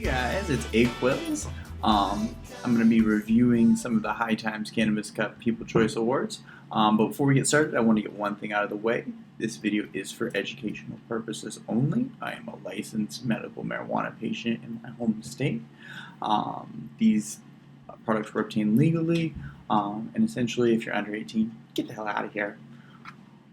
Guys, it's Aquils. I'm going to be reviewing some of the High Times Cannabis Cup People Choice Awards. But before we get started, I want to get one thing out of the way. This video is for educational purposes only. I am a licensed medical marijuana patient in my home state. These products were obtained legally, and essentially, if you're under 18, get the hell out of here.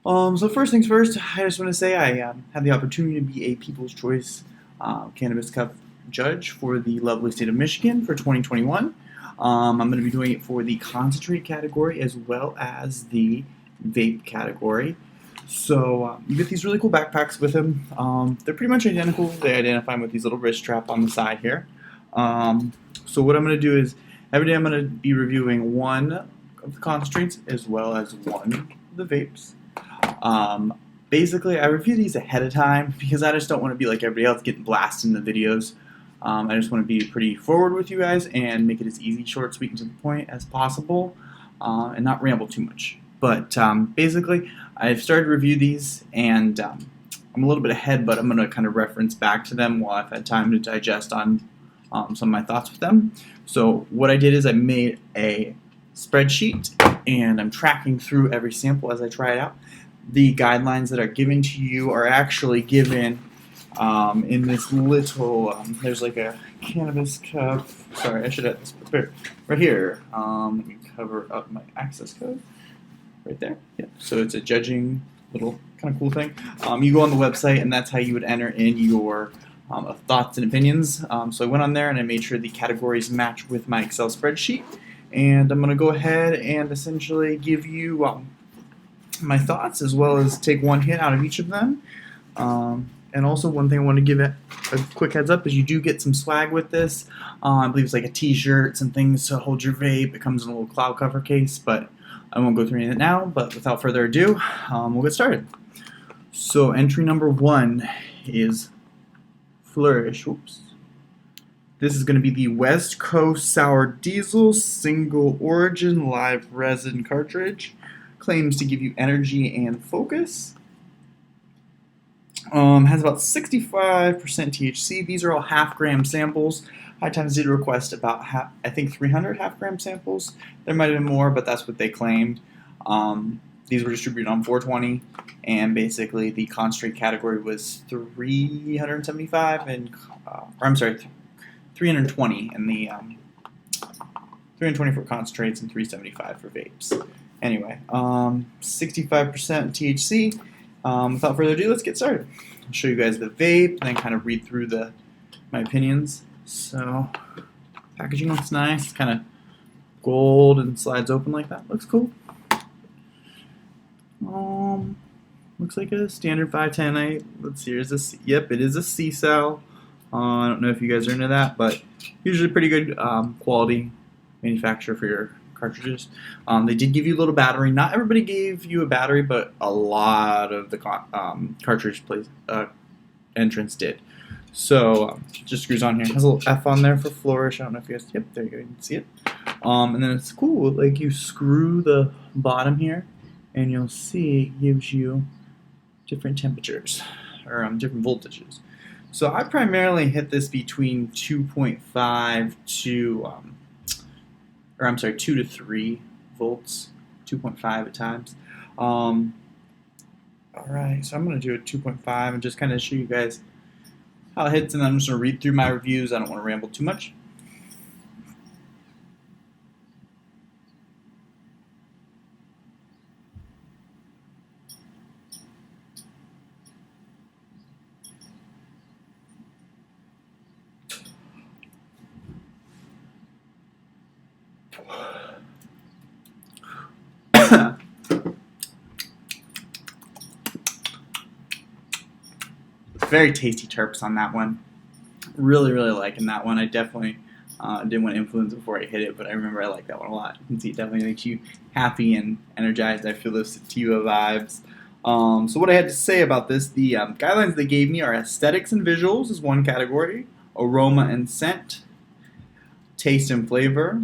So first things first, I just want to say I had the opportunity to be a People's Choice Cannabis Cup judge for the lovely state of Michigan for 2021. I'm going to be doing it for the concentrate category as well as the vape category. So you get these really cool backpacks with them. They're pretty much identical. They identify them with these little wrist strap on the side here. So what I'm going to do is every day I'm going to be reviewing one of the concentrates as well as one of the vapes. Basically, I review these ahead of time because I just don't want to be like everybody else getting blasted in the videos. I just want to be pretty forward with you guys and make it as easy, short, sweet, and to the point as possible, and not ramble too much. But basically, I've started to review these, and I'm a little bit ahead, but I'm going to kind of reference back to them while I've had time to digest on some of my thoughts with them. So what I did is I made a spreadsheet, and I'm tracking through every sample as I try it out. The guidelines that are given to you are actually given in this little, there's like a cannabis cup. Sorry, I should have this prepared. Right here, let me cover up my access code. Right there. Yeah. So it's a judging little kind of cool thing. You go on the website, and that's how you would enter in your thoughts and opinions. So I went on there, and I made sure the categories match with my Excel spreadsheet. And I'm going to go ahead and essentially give you my thoughts, as well as take one hit out of each of them. And also, one thing I want to give it a quick heads up is you do get some swag with this. I believe it's like a t-shirt, some things to hold your vape. It comes in a little cloud cover case, but I won't go through any of it now. But without further ado, we'll get started. So entry number 1 is Flourish. Whoops. This is going to be the West Coast Sour Diesel Single Origin Live Resin Cartridge. Claims to give you energy and focus. Has about 65% THC. These are all half-gram samples. High Times did request about, I think, 300 half-gram samples. There might have been more, but that's what they claimed. These were distributed on 420, and basically the concentrate category was 375, and or I'm sorry, 320 in the 320 for concentrates and 375 for vapes. Anyway, 65% THC. Without further ado, let's get started. I'll show you guys the vape and then kind of read through my opinions. So, packaging looks nice. It's kind of gold and slides open like that. Looks cool. Looks like a standard 510. Let's see. Is this? Yep, it is a C-cell. I don't know if you guys are into that, but usually pretty good quality manufacturer for your cartridges. They did give you a little battery. Not everybody gave you a battery, but a lot of the cartridge entrance did. So just screws on here. It has a little F on there for Flourish. I don't know if you guys. Yep, there you go. You can see it. And then it's cool. Like you screw the bottom here, and you'll see it gives you different temperatures or different voltages. So I primarily hit this between 2.5 to 2 to 3 volts, 2.5 at times. All right, so I'm going to do a 2.5 and just kind of show you guys how it hits, and then I'm just going to read through my reviews. I don't want to ramble too much. Very tasty terps on that one. Really, really liking that one. I definitely didn't want to influence it before I hit it, but I remember I like that one a lot. You can see it definitely makes you happy and energized. I feel those sativa vibes. So what I had to say about this, the guidelines they gave me are aesthetics and visuals is one category, aroma and scent, taste and flavor,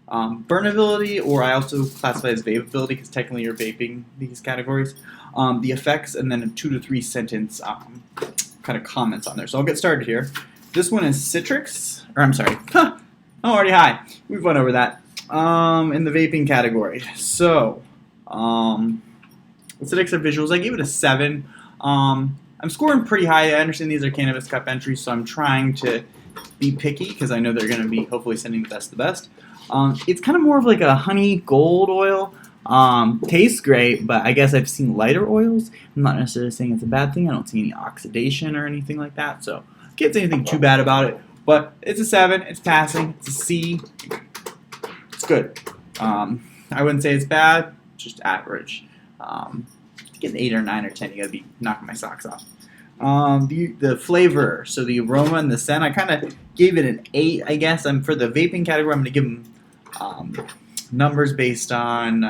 burnability, or I also classify as vapability because technically you're vaping these categories, the effects, and then a 2 to 3 sentence kind of comments on there. So I'll get started here. This one is Citrix, or I'm sorry, I'm already high. We've went over that in the vaping category. So, Citrix are visuals. I gave it a 7. I'm scoring pretty high. I understand these are Cannabis Cup entries, so I'm trying to be picky because I know they're going to be hopefully sending the best of the best. It's kind of more of like a honey gold oil. Tastes great, but I guess I've seen lighter oils. I'm not necessarily saying it's a bad thing. I don't see any oxidation or anything like that, so I can't say anything too bad about it. But it's a 7. It's passing. It's a C. It's good. I wouldn't say it's bad. Just average. To get an 8 or 9 or 10, you gotta be knocking my socks off. The flavor, so the aroma and the scent, I kind of gave it an 8, I guess. For the vaping category, I'm going to give them numbers based on,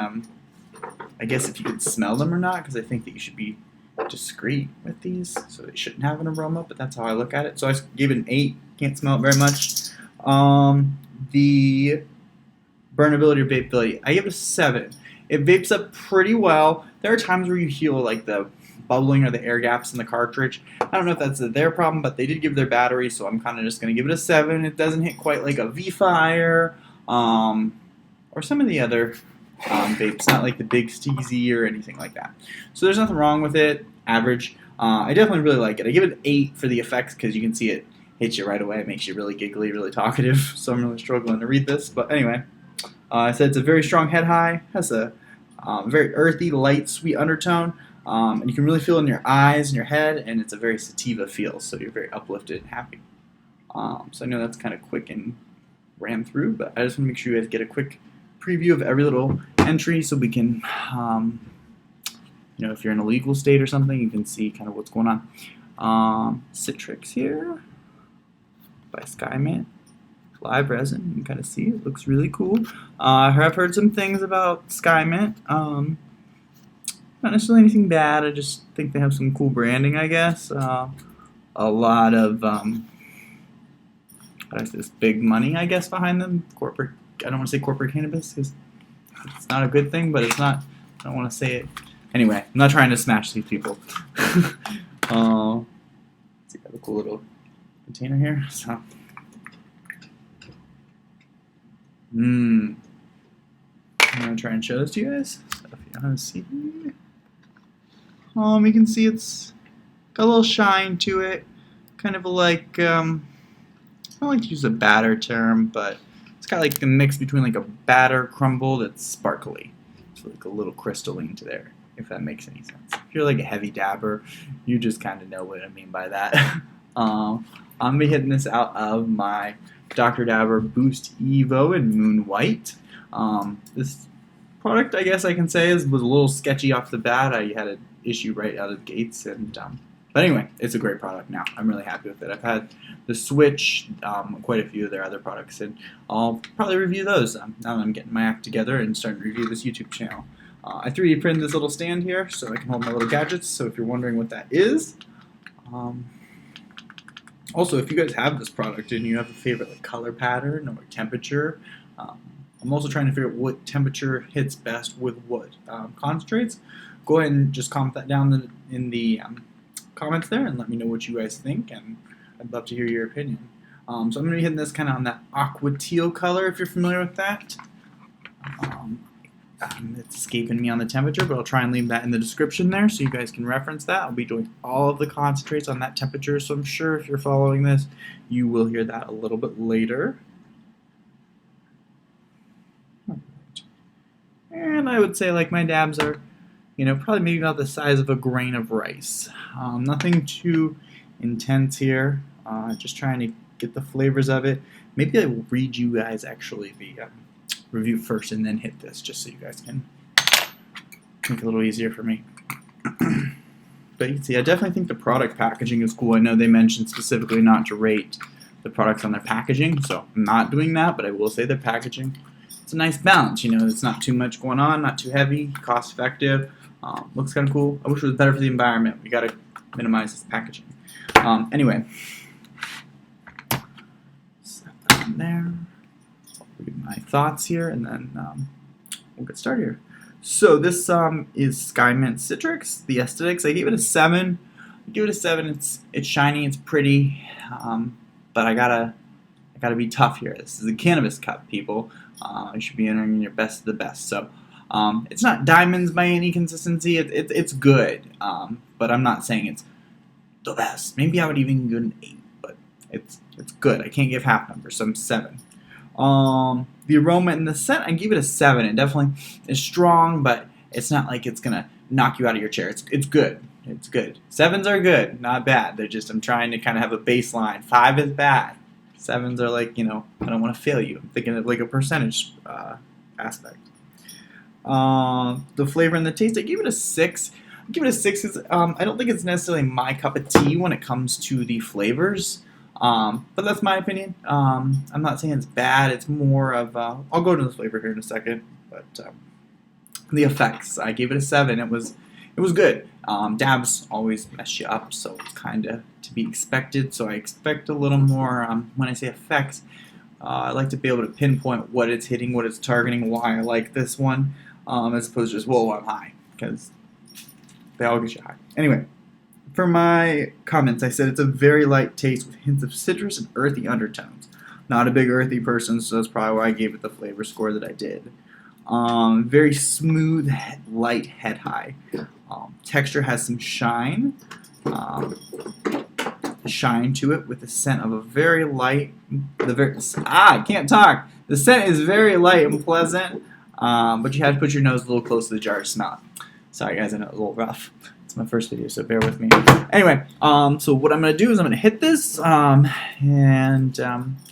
I guess, if you can smell them or not, because I think that you should be discreet with these, so they shouldn't have an aroma, but that's how I look at it. So I gave it an 8. Can't smell it very much. The burnability or vapeability, I give it a 7. It vapes up pretty well. There are times where you feel like the bubbling or the air gaps in the cartridge. I don't know if that's their problem, but they did give their battery, so I'm kind of just going to give it a 7. It doesn't hit quite like a V-Fire or some of the other vapes, not like the Big Steezy or anything like that. So there's nothing wrong with it. Average. I definitely really like it. I give it an 8 for the effects because you can see it hits you right away. It makes you really giggly, really talkative. So I'm really struggling to read this. But anyway, I said it's a very strong head high. Has a very earthy, light, sweet undertone. And you can really feel it in your eyes and your head. And it's a very sativa feel. So you're very uplifted and happy. So I know that's kind of quick and ran through. But I just want to make sure you guys get a quick preview of every little entry so we can, if you're in a legal state or something, you can see kind of what's going on. Citrix here by Skymint. Live resin, you can kind of see it looks really cool. I've heard some things about Skymint. Not necessarily anything bad. I just think they have some cool branding, I guess. A lot of this big money, I guess, behind them. Corporate. I don't want to say corporate cannabis because it's not a good thing, but it's not. I don't want to say it. Anyway, I'm not trying to smash these people. Let's see, I have a cool little container here. So. I'm going to try and show this to you guys. So if you want to see, you can see it's got a little shine to it. Kind of like, I don't like to use a batter term, but it's got like a mix between like a batter crumble that's sparkly. It's like a little crystalline to there, if that makes any sense. If you're like a heavy dabber, you just kind of know what I mean by that. I'm going to be hitting this out of my Dr. Dabber Boost Evo in Moon White. This product, I guess I can say, was a little sketchy off the bat. I had an issue right out of the gates, but anyway, it's a great product now. I'm really happy with it. I've had the Switch, quite a few of their other products, and I'll probably review those now that I'm getting my act together and starting to review this YouTube channel. I 3D printed this little stand here so I can hold my little gadgets, so if you're wondering what that is. Also, if you guys have this product and you have a favorite color pattern or temperature, I'm also trying to figure out what temperature hits best with what concentrates. Go ahead and just comment that down in the comments there and let me know what you guys think, and I'd love to hear your opinion. So I'm going to be hitting this kind of on that aqua teal color, if you're familiar with that. It's escaping me on the temperature, but I'll try and leave that in the description there so you guys can reference that. I'll be doing all of the concentrates on that temperature, so I'm sure if you're following this, you will hear that a little bit later. And I would say like my dabs are, probably maybe about the size of a grain of rice. Nothing too intense here, just trying to get the flavors of it. Maybe I'll read you guys actually the review first and then hit this, just so you guys can make it a little easier for me. But you can see, I definitely think the product packaging is cool. I know they mentioned specifically not to rate the products on their packaging, so I'm not doing that, but I will say the packaging, it's a nice balance. It's not too much going on, not too heavy, cost effective, looks kind of cool. I wish it was better for the environment. We got to minimize this packaging. Anyway, set that in there. My thoughts here, and then we'll get started here. So this is Skymint Citrix. The aesthetics, I gave it a 7. I give it a 7. It's shiny, it's pretty. but I gotta be tough here. This is a Cannabis Cup, people. You should be entering your best of the best. So it's not diamonds by any consistency. It's good, but I'm not saying it's the best. Maybe I would even give it an 8, but it's good. I can't give half numbers, so I'm 7. The aroma and the scent, I give it a 7. It definitely is strong, but it's not like it's gonna knock you out of your chair. It's good. It's good. 7s are good, not bad. They're just, I'm trying to kind of have a baseline. 5 is bad. 7s are like, I don't want to fail you. I'm thinking of like a percentage aspect. The flavor and the taste, I give it a 6. I give it a 6 because I don't think it's necessarily my cup of tea when it comes to the flavors. But that's my opinion. I'm not saying it's bad. It's more of, I'll go to the flavor here in a second. But the effects, I gave it a 7. It was good. Dabs always mess you up, so it's kind of to be expected. So I expect a little more when I say effects. I like to be able to pinpoint what it's hitting, what it's targeting, why I like this one, as opposed to just, whoa, I'm high, because they all get you high. Anyway, for my comments, I said it's a very light taste with hints of citrus and earthy undertones. Not a big earthy person, so that's probably why I gave it the flavor score that I did. Very smooth, light head high. Texture has some shine. Shine to it with the scent of a very light. I can't talk. The scent is very light and pleasant, but you have to put your nose a little close to the jar to smell it. Sorry guys, I know it's a little rough. It's my first video, so bear with me. Anyway, so what I'm going to do is I'm going to hit this and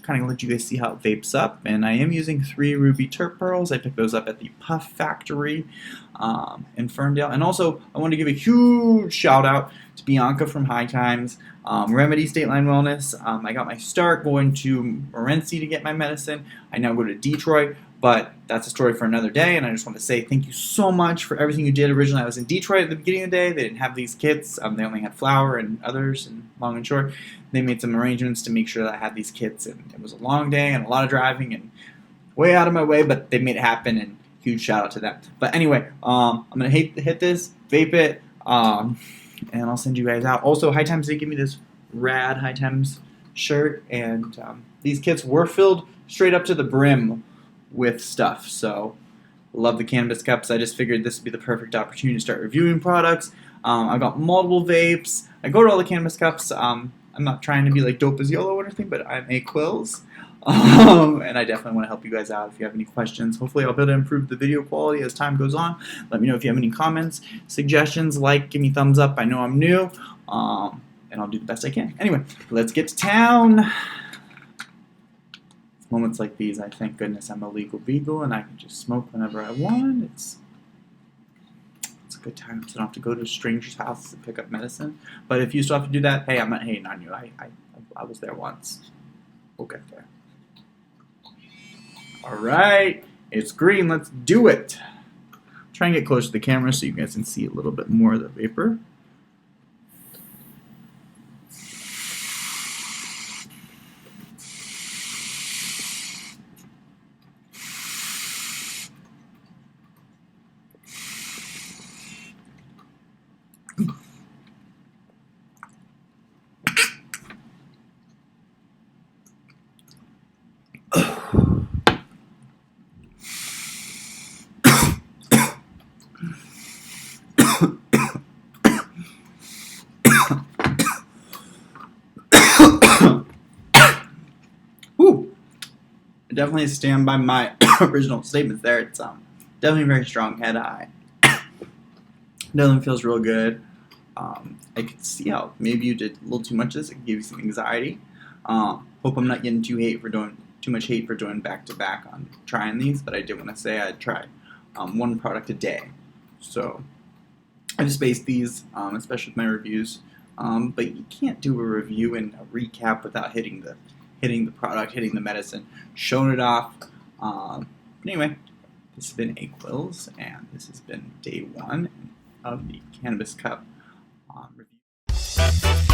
kind of let you guys see how it vapes up. And I am using 3 Ruby Terp Pearls. I picked those up at the Puff Factory in Ferndale. And also, I want to give a huge shout out to Bianca from High Times, Remedy State Line Wellness. I got my start going to Morenci to get my medicine. I now go to Detroit. But that's a story for another day, and I just want to say thank you so much for everything you did. Originally, I was in Detroit at the beginning of the day. They didn't have these kits. They only had flour and others, and long and short. They made some arrangements to make sure that I had these kits, and it was a long day and a lot of driving and way out of my way, but they made it happen, and huge shout out to them. But anyway, I'm going to hit this, vape it, and I'll send you guys out. Also, High Times, they give me this rad High Times shirt, and these kits were filled straight up to the brim with stuff. So love the Cannabis Cups. I just figured this would be the perfect opportunity to start reviewing products. I've got multiple vapes. I go to all the Cannabis Cups. I'm not trying to be like dope as YOLO or anything, but I'm a Quills. And I definitely want to help you guys out if you have any questions. Hopefully I'll be able to improve the video quality as time goes on. Let me know if you have any comments, suggestions, give me thumbs up. I know I'm new, and I'll do the best I can. Anyway, let's get to town. Moments like these, I thank goodness I'm a legal beagle and I can just smoke whenever I want. It's a good time, so I don't have to go to a stranger's house to pick up medicine. But if you still have to do that, hey, I'm not hating on you. I was there once. We'll get there. All right, it's green. Let's do it. Try and get closer to the camera so you guys can see a little bit more of the vapor. I definitely stand by my original statements there. It's definitely very strong head high. Definitely feels real good. I could see how maybe you did a little too much of this. It gave you some anxiety. Hope I'm not getting too much hate for doing back to back on trying these, but I did want to say I'd try one product a day. So I just based these, especially with my reviews. But you can't do a review and a recap without hitting the product, hitting the medicine, showing it off. Anyway, this has been Quills, and this has been day 1 of the Cannabis Cup review.